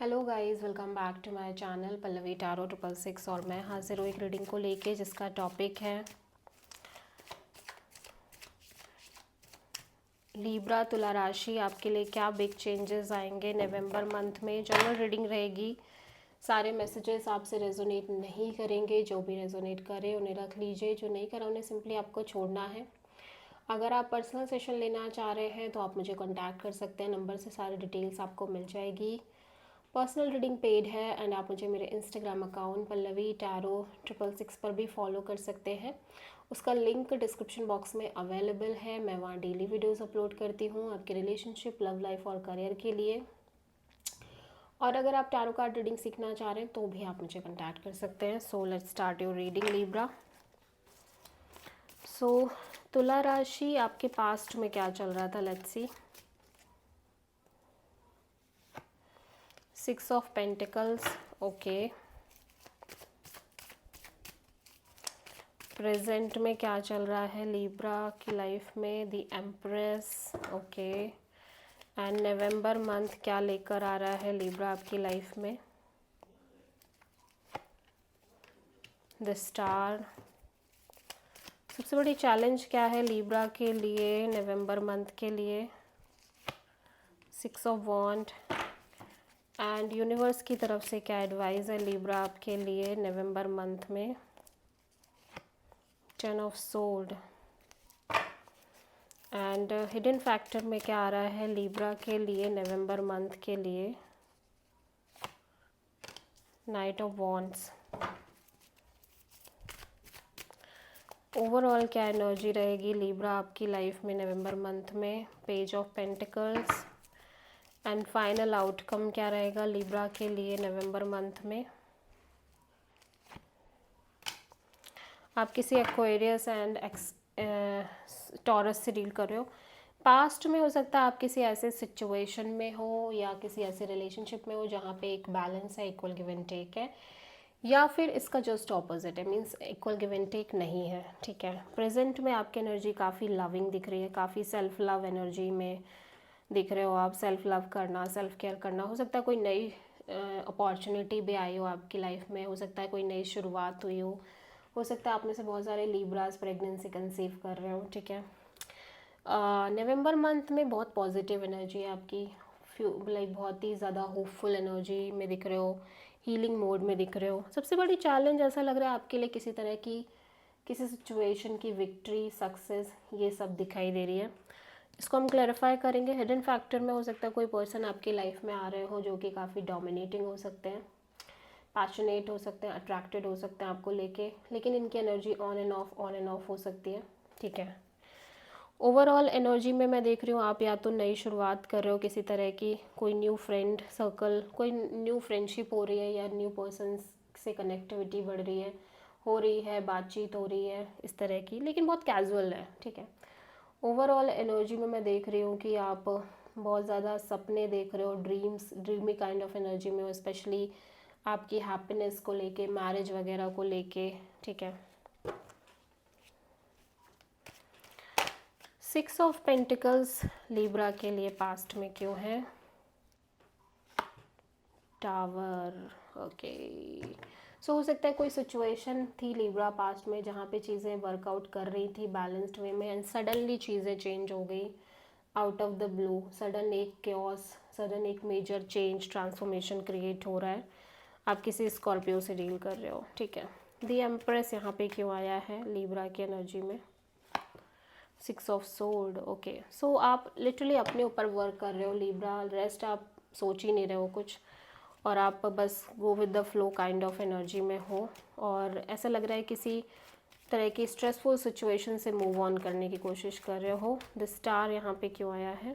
Hello guys, welcome back to my channel Pallavi tarot 666 और मैं हाजिर हूँ एक रीडिंग को लेके जिसका टॉपिक है लीब्रा तुला राशि। आपके लिए क्या बिग चेंजेस आएंगे नवंबर मंथ में। जनरल रीडिंग रहेगी। सारे मैसेजेस आपसे रेजोनेट नहीं करेंगे। जो भी रेजोनेट करे उन्हें रख लीजिए, जो नहीं करा उन्हें सिंपली आपको छोड़ना है। अगर आप पर्सनल सेशन लेना चाह रहे हैं तो आप मुझे कॉन्टैक्ट कर सकते हैं। नंबर से सारी डिटेल्स आपको मिल जाएगी। पर्सनल रीडिंग पेड है एंड आप मुझे मेरे इंस्टाग्राम अकाउंट पल्लवी टारो 666 पर भी फॉलो कर सकते हैं। उसका लिंक डिस्क्रिप्शन बॉक्स में अवेलेबल है। मैं वहाँ डेली वीडियोस अपलोड करती हूँ आपके रिलेशनशिप, लव लाइफ और करियर के लिए। और अगर आप टैरो कार्ड रीडिंग सीखना चाह रहे हैं तो भी आप मुझे कॉन्टैक्ट कर सकते हैं। So let's start your reading Libra. So तुला राशि, आपके पास्ट में क्या चल रहा था, let's see. 6 of pentacles, okay. Present में क्या चल रहा है लीब्रा की लाइफ में, द एम्प्रेस, ओके। एंड नवंबर मंथ क्या लेकर आ रहा है लीब्रा आपकी लाइफ में, द स्टार। सबसे बड़ी चैलेंज क्या है लीब्रा के लिए नवंबर मंथ के लिए, 6 ऑफ वॉन्ड। एंड यूनिवर्स की तरफ से क्या एडवाइस है लीब्रा आपके लिए नवंबर मंथ में, 10 of sold. And hidden factor में क्या आ रहा है लीब्रा के लिए नवंबर मंथ के लिए, नाइट ऑफ वॉन्ड्स। ओवरऑल क्या एनर्जी रहेगी लीब्रा आपकी लाइफ में नवंबर मंथ में, page of pentacles. And final outcome क्या रहेगा लीब्रा के लिए नवंबर मंथ में। आप किसी एक्वेरियस एंड टॉरस से डील कर रहे हो। पास्ट में हो सकता है आप किसी ऐसे सिचुएशन में हो या किसी ऐसे रिलेशनशिप में हो जहाँ पे एक बैलेंस है, इक्वल गिव एंड टेक है, या फिर इसका जस्ट ऑपोजिट है, means equal give and take नहीं है, ठीक है। प्रेजेंट में आपकी एनर्जी काफ़ी लविंग दिख रही है, काफ़ी सेल्फ लव एनर्जी में दिख रहे हो आप। सेल्फ लव करना, सेल्फ केयर करना, हो सकता है कोई नई अपॉर्चुनिटी भी आई हो आपकी लाइफ में, हो सकता है कोई नई शुरुआत हुई हो सकता है आप में से बहुत सारे लीब्रास प्रेगनेंसी कंसीव कर रहे हो, ठीक है। नवंबर मंथ में बहुत पॉजिटिव एनर्जी है आपकी, लाइक बहुत ही ज़्यादा होपफुल एनर्जी में दिख रहे हो, हीलिंग मोड में दिख रहे हो। सबसे बड़ी चैलेंज ऐसा लग रहा है आपके लिए किसी तरह की, किसी सिचुएशन की विक्ट्री, सक्सेस, ये सब दिखाई दे रही है। इसको हम क्लैरिफाई करेंगे। हिडन फैक्टर में हो सकता है कोई पर्सन आपकी लाइफ में आ रहे हो जो कि काफ़ी डोमिनेटिंग हो सकते हैं, पैशनेट हो सकते हैं, अट्रैक्टेड हो सकते हैं आपको लेके, लेकिन इनकी एनर्जी ऑन एंड ऑफ हो सकती है, ठीक है। ओवरऑल एनर्जी में मैं देख रही हूँ आप या तो नई शुरुआत कर रहे हो किसी तरह की, कोई न्यू फ्रेंड सर्कल, कोई न्यू फ्रेंडशिप हो रही है या न्यू पर्सन से कनेक्टिविटी बढ़ रही है, बातचीत हो रही है इस तरह की, लेकिन बहुत कैजुअल है, ठीक है। ओवरऑल एनर्जी में मैं देख रही हूँ कि आप बहुत ज़्यादा सपने देख रहे हो, ड्रीमी काइंड ऑफ एनर्जी में हो, स्पेशली आपकी हैप्पीनेस को लेके, मैरिज वगैरह को लेके, ठीक है। 6 ऑफ पेंटिकल्स लीब्रा के लिए पास्ट में क्यों है, टावर, ओके। सो हो सकता है कोई सिचुएशन थी लीब्रा पास्ट में जहाँ पे चीज़ें वर्कआउट कर रही थी बैलेंस्ड वे में, एंड सडनली चीज़ें चेंज हो गई out of the blue. Sudden एक क्योस, सडन एक मेजर चेंज, ट्रांसफॉर्मेशन क्रिएट हो रहा है। आप किसी स्कॉर्पियो से डील कर रहे हो, ठीक है। द एम्प्रेस यहाँ पे क्यों आया है लीब्रा की एनर्जी में, 6 ऑफ सोल्ड, ओके। सो आप लिटरली अपने ऊपर वर्क कर रहे हो लीब्रा, रेस्ट आप सोच ही नहीं रहे हो कुछ, और आप बस go with the flow kind of energy में हो, और ऐसा लग रहा है किसी तरह की स्ट्रेसफुल सिचुएशन से मूव ऑन करने की कोशिश कर रहे हो। द स्टार यहाँ पे क्यों आया है,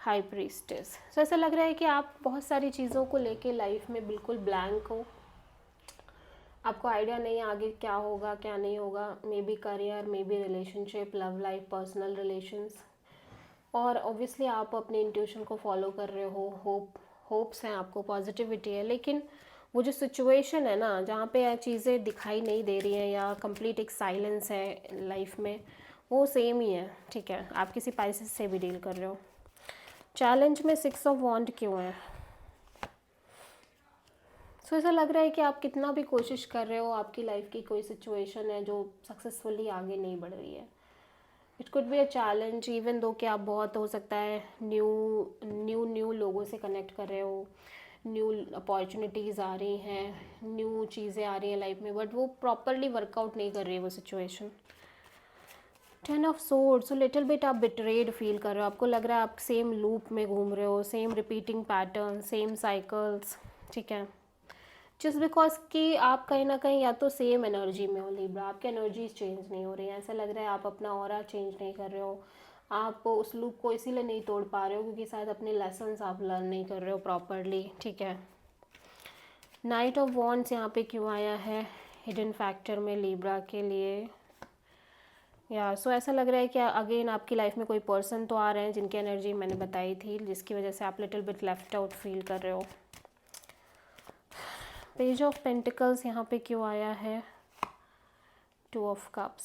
हाई प्रीस्टेस। तो ऐसा लग रहा है कि आप बहुत सारी चीज़ों को लेके लाइफ में बिल्कुल ब्लैंक हो, आपको आइडिया नहीं है आगे क्या होगा क्या नहीं होगा, may be career, may be relationship, love life, personal relations, और ऑब्वियसली आप अपने इंट्यूशन को फॉलो कर रहे हो, होप्स हैं आपको, पॉजिटिविटी है, लेकिन वो जो सिचुएशन है ना जहाँ पे चीज़ें दिखाई नहीं दे रही हैं या कंप्लीट एक साइलेंस है लाइफ में, वो सेम ही है, ठीक है। आप किसी पाइसेस से भी डील कर रहे हो। चैलेंज में 6 ऑफ वॉन्ड क्यों है, सो ऐसा लग रहा है कि आप कितना भी कोशिश कर रहे हो, आपकी लाइफ की कोई सिचुएशन है जो सक्सेसफुली आगे नहीं बढ़ रही है। It could be a challenge, even though कि आप बहुत हो सकता है न्यू न्यू न्यू लोगों से कनेक्ट कर रहे हो, न्यू अपॉर्चुनिटीज़ आ रही हैं, न्यू चीज़ें आ रही हैं लाइफ में, बट वो प्रॉपरली वर्कआउट नहीं कर रही है वो situation. 10 of swords, so little bit आप बिटरेड फील कर रहे हो, आपको लग रहा है आप सेम लूप में घूम रहे हो, same repeating pattern, same cycles, ठीक है। जस्ट बिकॉज कि आप कहीं ना कहीं या तो सेम एनर्जी में हो लिब्रा, आपकी एनर्जीज चेंज नहीं हो रही हैं, ऐसा लग रहा है आप अपना ऑरा चेंज नहीं कर रहे हो, आप उस लूप को इसीलिए नहीं तोड़ पा रहे हो क्योंकि शायद अपने लेसन्स आप लर्न नहीं कर रहे हो प्रॉपरली, ठीक है। नाइट ऑफ वॉन्ड्स यहाँ पे क्यों आया है हिडन फैक्टर में लिब्रा के लिए? या सो ऐसा लग रहा है कि अगेन आपकी लाइफ में कोई पर्सन तो आ रहे हैं जिनकी एनर्जी मैंने बताई थी, जिसकी वजह से आप little bit left out feel कर रहे हो। पेज ऑफ पेंटिकल्स यहाँ पे क्यों आया है? 2 ऑफ कप्स।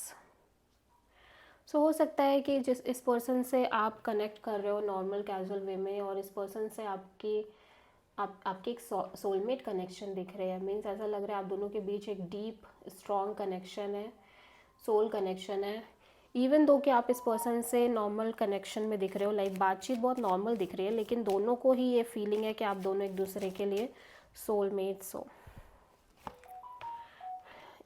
सो हो सकता है कि जिस इस पर्सन से आप कनेक्ट कर रहे हो नॉर्मल कैजुअल वे में, और इस पर्सन से आपके एक सोलमेट कनेक्शन दिख रहे हैं। मीन्स ऐसा लग रहा है आप दोनों के बीच एक डीप स्ट्रॉन्ग कनेक्शन है, सोल कनेक्शन है। इवन दो कि आप इस पर्सन से नॉर्मल कनेक्शन में दिख रहे हो, लाइक बातचीत बहुत नॉर्मल दिख रही है, लेकिन दोनों को ही ये फीलिंग है कि आप दोनों एक दूसरे के लिए सोलमेट्स हो।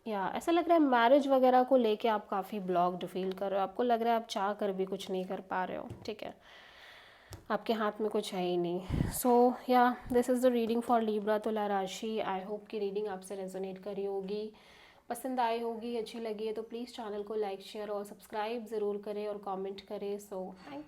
या ऐसा लग रहा है मैरिज वगैरह को लेके आप काफ़ी ब्लॉक्ड फील कर रहे हो, आपको लग रहा है आप चाह कर भी कुछ नहीं कर पा रहे हो, ठीक है, आपके हाथ में कुछ है ही नहीं। सो या this is the reading for Libra तुला राशि। आई होप कि रीडिंग आपसे रेजोनेट करी होगी, पसंद आई होगी, अच्छी लगी है तो प्लीज़ चैनल को लाइक शेयर और सब्सक्राइब ज़रूर करें और कमेंट करें। So thank you.